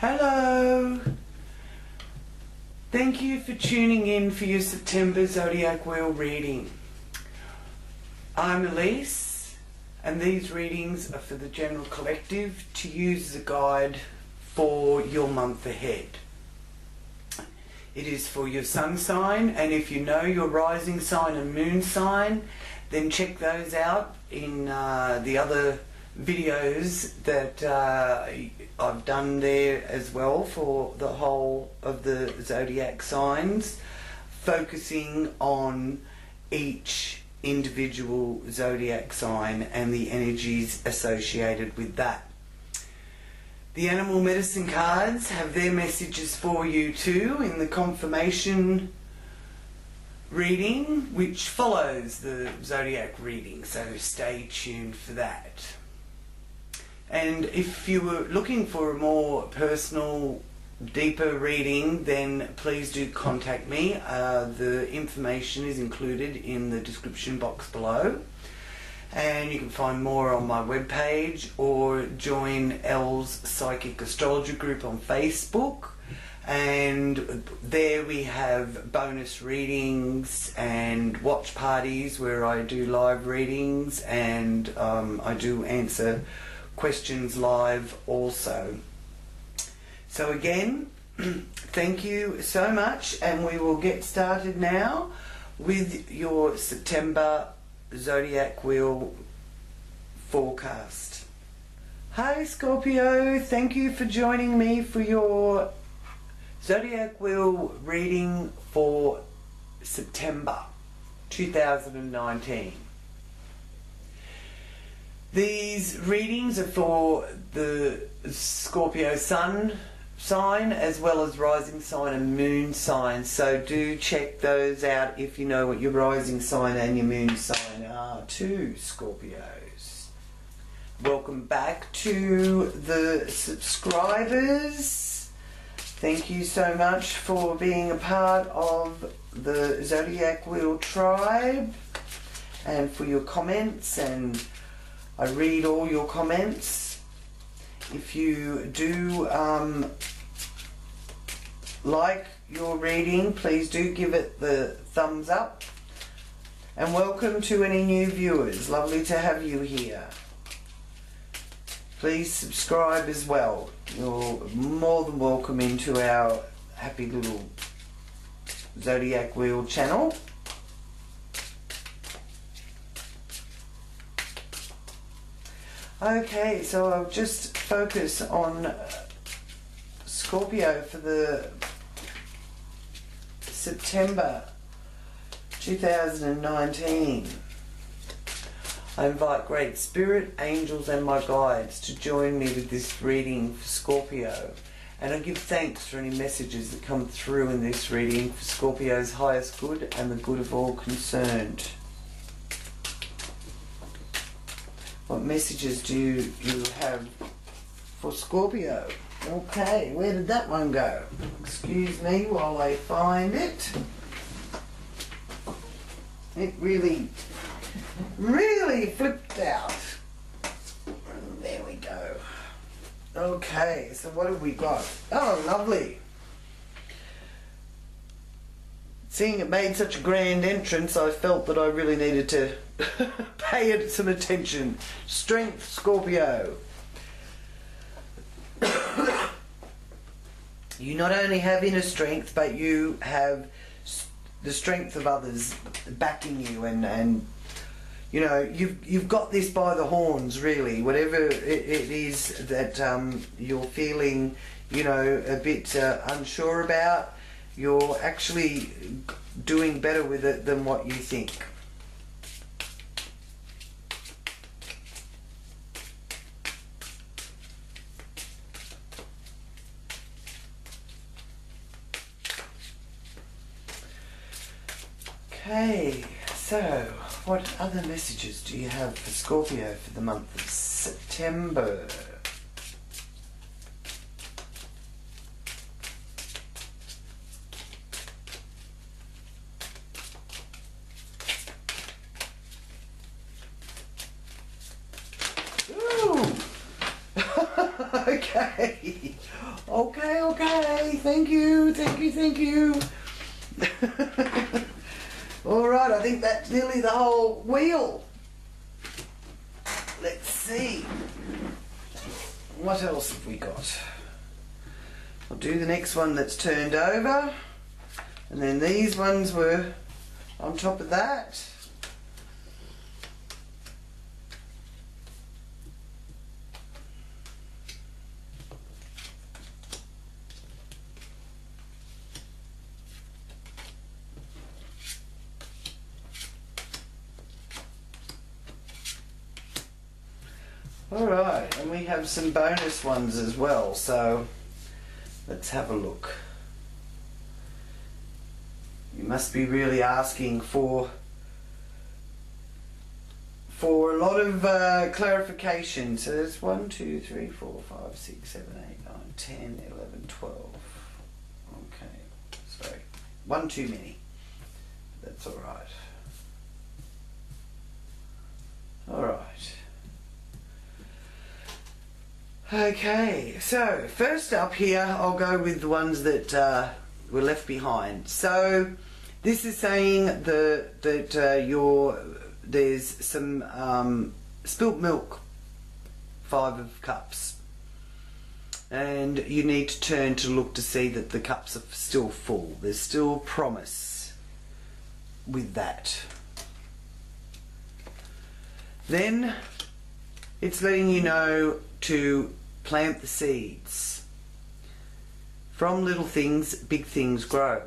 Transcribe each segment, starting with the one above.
Hello! Thank you for tuning in for your September Zodiac Wheel reading. I'm Elise, and these readings are for the general collective to use as a guide for your month ahead. It is for your sun sign, and if you know your rising sign and moon sign, then check those out in the other videos that I've done there as well for the whole of the zodiac signs, focusing on each individual zodiac sign and the energies associated with that. The animal medicine cards have their messages for you too in the confirmation reading, which follows the zodiac reading, so stay tuned for that. And if you were looking for a more personal, deeper reading, then please do contact me. The information is included in the description box below. And you can find more on my webpage or join Elle's Psychic Astrology group on Facebook. And there we have bonus readings and watch parties where I do live readings, and I do answer questions live also. So again, thank you so much, and we will get started now with your September Zodiac Wheel forecast. Hi Scorpio, thank you for joining me for your Zodiac Wheel reading for September 2019. These readings are for the Scorpio sun sign as well as rising sign and moon sign, so do check those out if you know what your rising sign and your moon sign are too, Scorpios. Welcome back to the subscribers. Thank you so much for being a part of the Zodiac Wheel tribe and for your comments, and I read all your comments. If you do like your reading, please do give it the thumbs up. And welcome to any new viewers. Lovely to have you here. Please subscribe as well. You're more than welcome into our happy little Zodiac Wheel channel. Okay, so I'll just focus on Scorpio for the September 2019. I invite Great Spirit, angels and my guides to join me with this reading for Scorpio, and I give thanks for any messages that come through in this reading for Scorpio's highest good and the good of all concerned. What messages do you have for Scorpio? Okay, where did that one go? Excuse me while I find it. It really flipped out. There we go. Okay, so what have we got? Oh, lovely. Seeing it made such a grand entrance, I felt that I really needed to pay it some attention. Strength, Scorpio. You not only have inner strength, but you have the strength of others backing you, and you know, you've got this by the horns, really. Whatever it is that you're feeling, you know, a bit unsure about, you're actually doing better with it than what you think. Okay, so what other messages do you have for Scorpio for the month of September? Ooh! Okay. Okay. Thank you. Alright, I think that's nearly the whole wheel. Let's see. What else have we got? I'll do the next one that's turned over. And then these ones were on top of that. Alright, and we have some bonus ones as well, so let's have a look. You must be really asking for a lot of clarification. So there's 1, 2, 3, 4, 5, 6, 7, 8, 9, 10, 11, 12. Okay, sorry. One too many. That's alright. Alright. Okay, so first up here I'll go with the ones that were left behind. So this is saying that there's some spilt milk, 5 of cups, and you need to turn to look to see that the cups are still full. There's still promise with that. Then it's letting you know to plant the seeds. From little things, big things grow.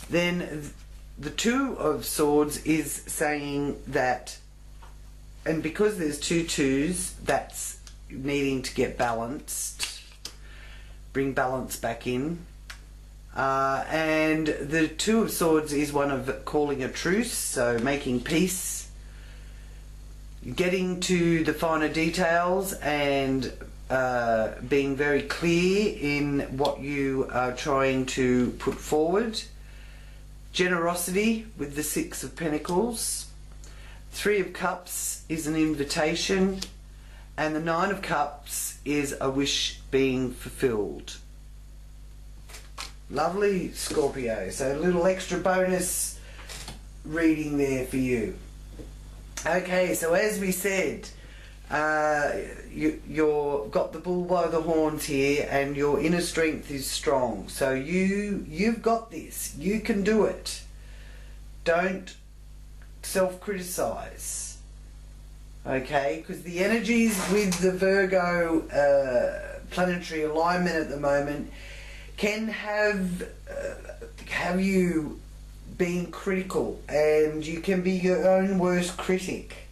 Then the 2 of Swords is saying that, and because there's 2 2s, that's needing to get balanced, bring balance back in. And the 2 of Swords is one of calling a truce, so making peace, getting to the finer details, and being very clear in what you are trying to put forward. Generosity with the 6 of Pentacles. 3 of Cups is an invitation, and the 9 of Cups is a wish being fulfilled. Lovely, Scorpio. So a little extra bonus reading there for you. Okay, so as we said, you've got the bull by the horns here, and your inner strength is strong. So you've got this. You can do it. Don't self-criticize. Okay, because the energies with the Virgo planetary alignment at the moment can have you being critical, and you can be your own worst critic.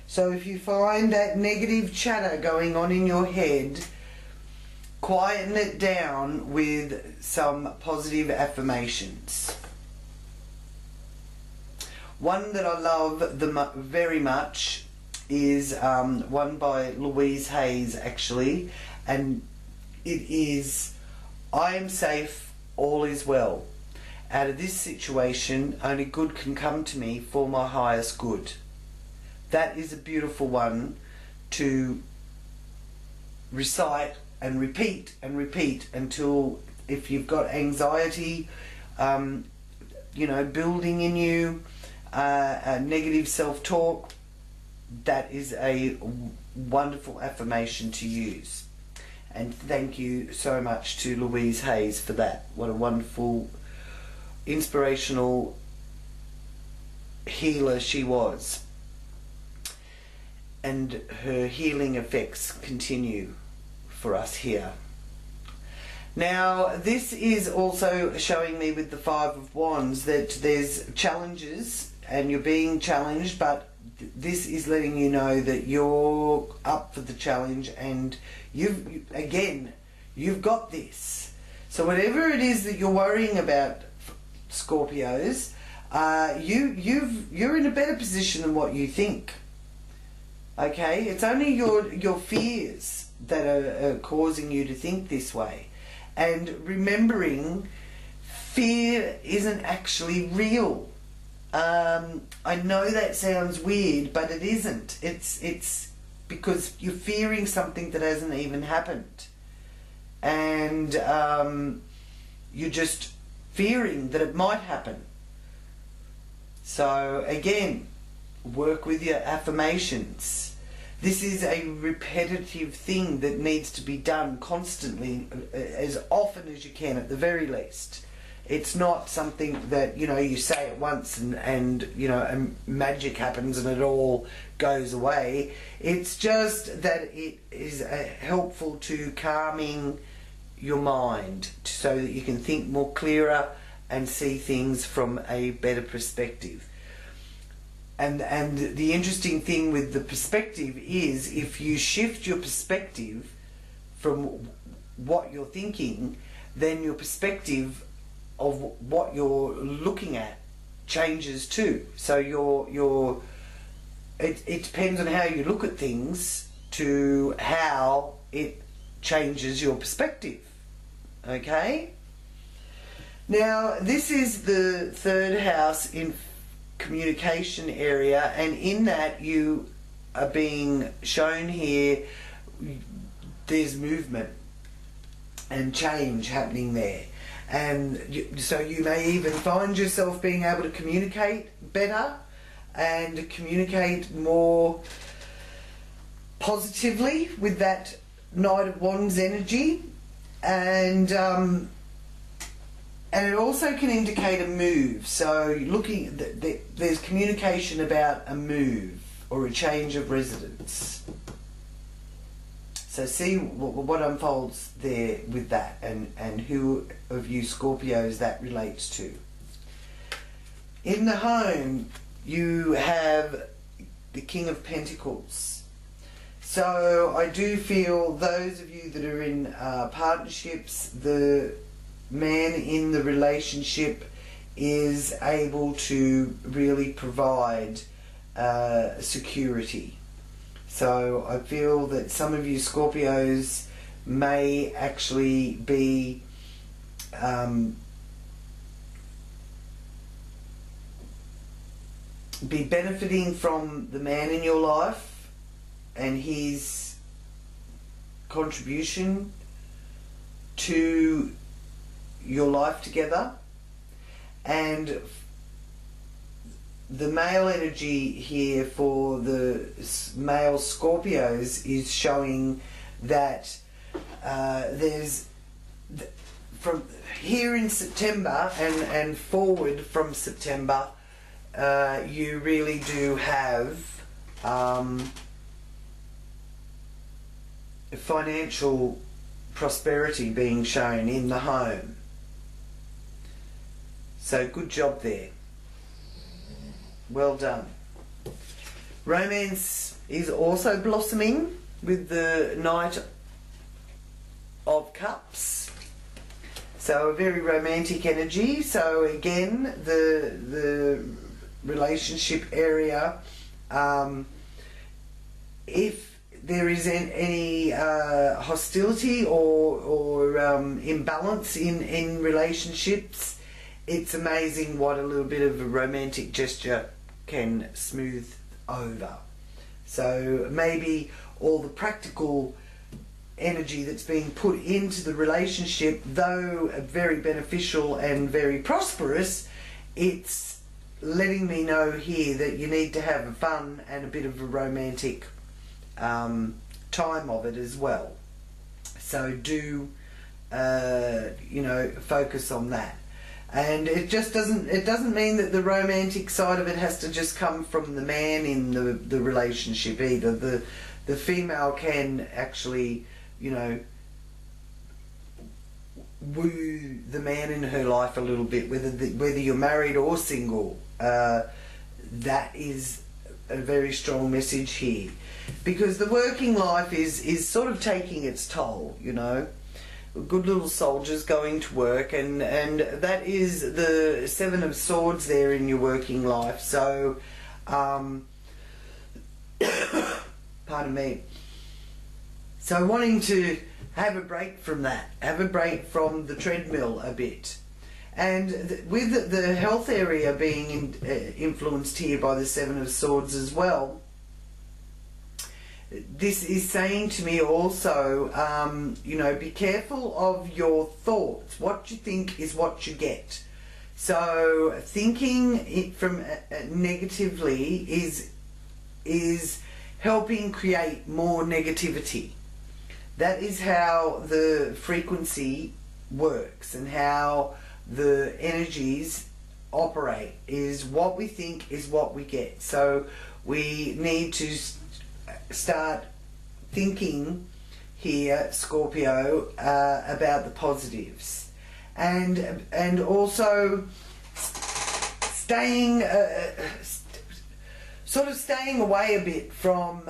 So if you find that negative chatter going on in your head, quieten it down with some positive affirmations. One that I love very much is one by Louise Hayes, actually, and it is, I am safe, all is well. Out of this situation, only good can come to me for my highest good. That is a beautiful one to recite and repeat until, if you've got anxiety, you know, building in you, a negative self-talk, that is a wonderful affirmation to use. And thank you so much to Louise Hayes for that. What a wonderful, inspirational healer she was. And her healing effects continue for us here. Now, this is also showing me with the 5 of Wands that there's challenges and you're being challenged, but this is letting you know that you're up for the challenge, and you've got this. So whatever it is that you're worrying about, Scorpios, you're in a better position than what you think. Okay, it's only your fears that are causing you to think this way. And remembering, fear isn't actually real. I know that sounds weird, but it isn't. It's because you're fearing something that hasn't even happened. And you're just fearing that it might happen. So again, work with your affirmations. This is a repetitive thing that needs to be done constantly, as often as you can at the very least. It's not something that, you know, you say it once and you know, and magic happens and it all goes away. It's just that it is helpful to calming your mind so that you can think more clearer and see things from a better perspective. And the interesting thing with the perspective is, if you shift your perspective from what you're thinking, then your perspective of what you're looking at changes too. So it depends on how you look at things to how it changes your perspective. Okay? Now, this is the third house in communication area, and in that you are being shown here there's movement and change happening there, and so you may even find yourself being able to communicate better and communicate more positively with that Knight of Wands energy, and it also can indicate a move. So looking, there's communication about a move or a change of residence. So see what unfolds there with that, and who of you Scorpios that relates to. In the home, you have the King of Pentacles. So I do feel those of you that are in partnerships, the man in the relationship is able to really provide security. So I feel that some of you Scorpios may actually be benefiting from the man in your life and his contribution to your life together. And the male energy here for the male Scorpios is showing that there's, from here in September and forward from September, you really do have financial prosperity being shown in the home. So good job there. Well done. Romance is also blossoming with the Knight of Cups. So a very romantic energy. So again, the relationship area, if there is any hostility or imbalance in relationships, it's amazing what a little bit of a romantic gesture can smooth over. So maybe all the practical energy that's being put into the relationship, though very beneficial and very prosperous, it's letting me know here that you need to have fun and a bit of a romantic time of it as well. So do you know, focus on that. And it just doesn't mean that the romantic side of it has to just come from the man in the relationship either. The female can actually, you know, woo the man in her life a little bit, whether you're married or single. That is a very strong message here, because the working life is sort of taking its toll, you know. Good little soldiers going to work, and that is the Seven of Swords there in your working life. So pardon me. So wanting to have a break from that, have a break from the treadmill a bit. And with the health area being influenced here by the Seven of Swords as well, this is saying to me also, you know, be careful of your thoughts. What you think is what you get. So thinking it from negatively is helping create more negativity. That is how the frequency works and how the energies operate. Is what we think is what we get. So we need to start thinking here, Scorpio, about the positives, and also staying sort of staying away a bit from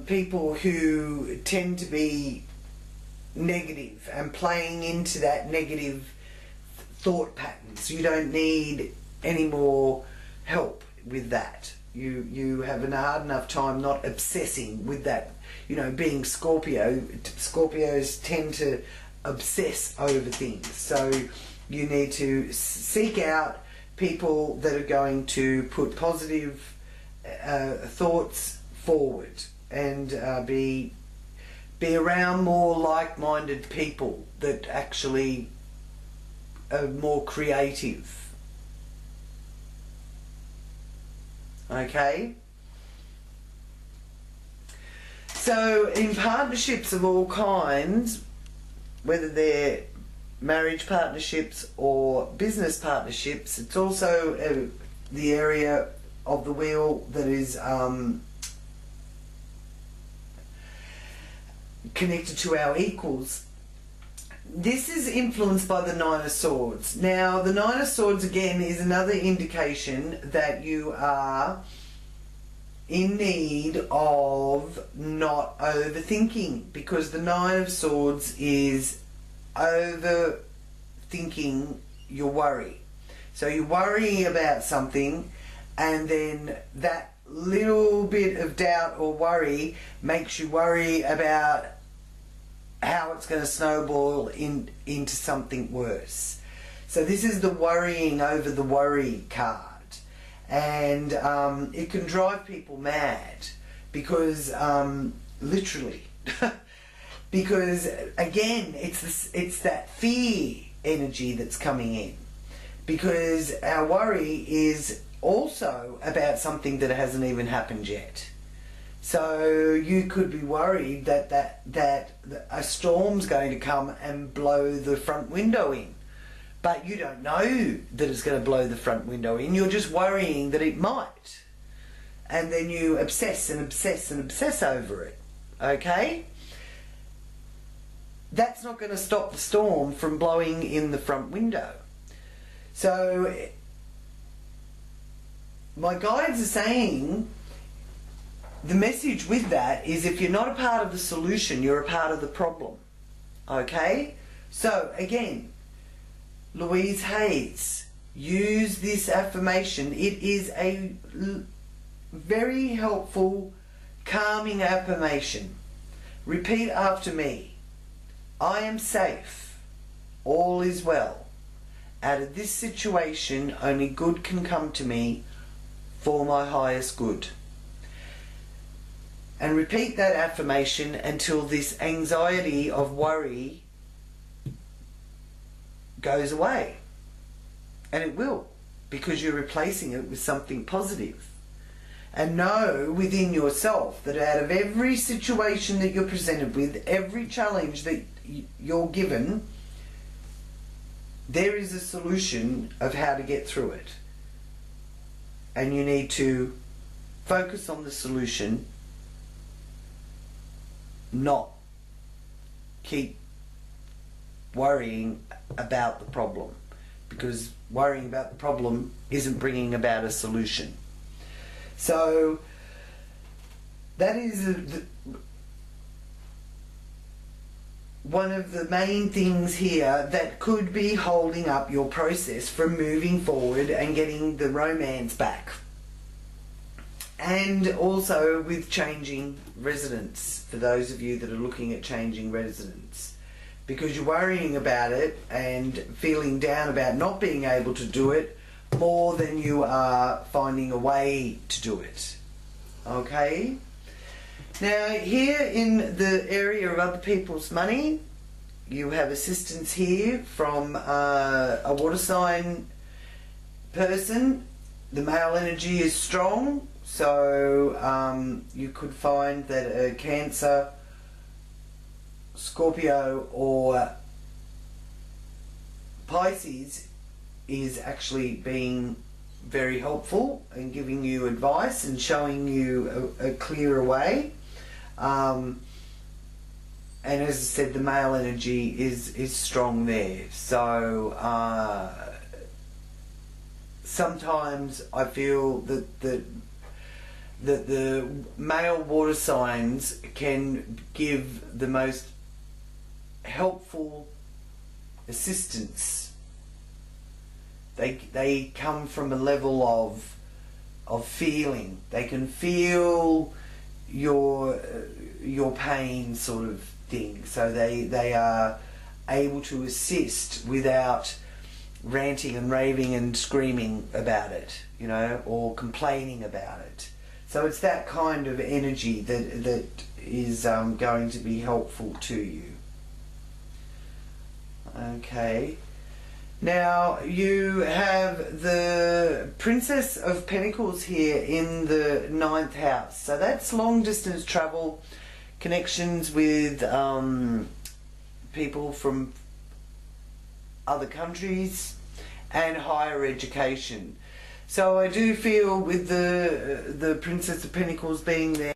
people who tend to be negative and playing into that negative thought patterns. You don't need any more help with that. You have a hard enough time not obsessing with that. You know, being Scorpio, Scorpios tend to obsess over things. So you need to seek out people that are going to put positive thoughts forward and be around more like-minded people that actually are more creative. Okay? So in partnerships of all kinds, whether they're marriage partnerships or business partnerships, it's also the area of the wheel that is connected to our equals. This is influenced by the Nine of Swords. Now, the Nine of Swords again is another indication that you are in need of not overthinking, because the Nine of Swords is overthinking your worry. So you're worrying about something, and then that little bit of doubt or worry makes you worry about how it's going to snowball into something worse. So this is the worrying over the worry card, and it can drive people mad because literally because again it's that fear energy that's coming in, because our worry is also about something that hasn't even happened yet. So you could be worried that a storm's going to come and blow the front window in, but you don't know that it's going to blow the front window in. You're just worrying that it might, and then you obsess and obsess and obsess over it. Okay? That's not going to stop the storm from blowing in the front window. So my guides are saying the message with that is, if you're not a part of the solution, you're a part of the problem. Okay? So again, Louise Hayes, use this affirmation. It is a very helpful, calming affirmation. Repeat after me. I am safe. All is well. Out of this situation, only good can come to me for my highest good. And repeat that affirmation until this anxiety of worry goes away. And it will, because you're replacing it with something positive. And know within yourself that out of every situation that you're presented with, every challenge that you're given, there is a solution of how to get through it. And you need to focus on the solution, not keep worrying about the problem, because worrying about the problem isn't bringing about a solution. So that is one of the main things here that could be holding up your process from moving forward and getting the romance back. And also with changing residence, for those of you that are looking at changing residence, because you're worrying about it and feeling down about not being able to do it more than you are finding a way to do it. Okay? Now here in the area of other people's money, you have assistance here from a water sign person. The male energy is strong, so you could find that a Cancer, Scorpio or Pisces is actually being very helpful and giving you advice and showing you a clearer way. And as I said, the male energy is strong there. So sometimes I feel that the male water signs can give the most helpful assistance. They come from a level of feeling. They can feel your pain, sort of thing. So they are able to assist without ranting and raving and screaming about it, you know, or complaining about it. So it's that kind of energy that is going to be helpful to you. Okay. Now you have the Princess of Pentacles here in the 9th house. So that's long distance travel, connections with people from other countries, and higher education. So I do feel with the Princess of Pentacles being there,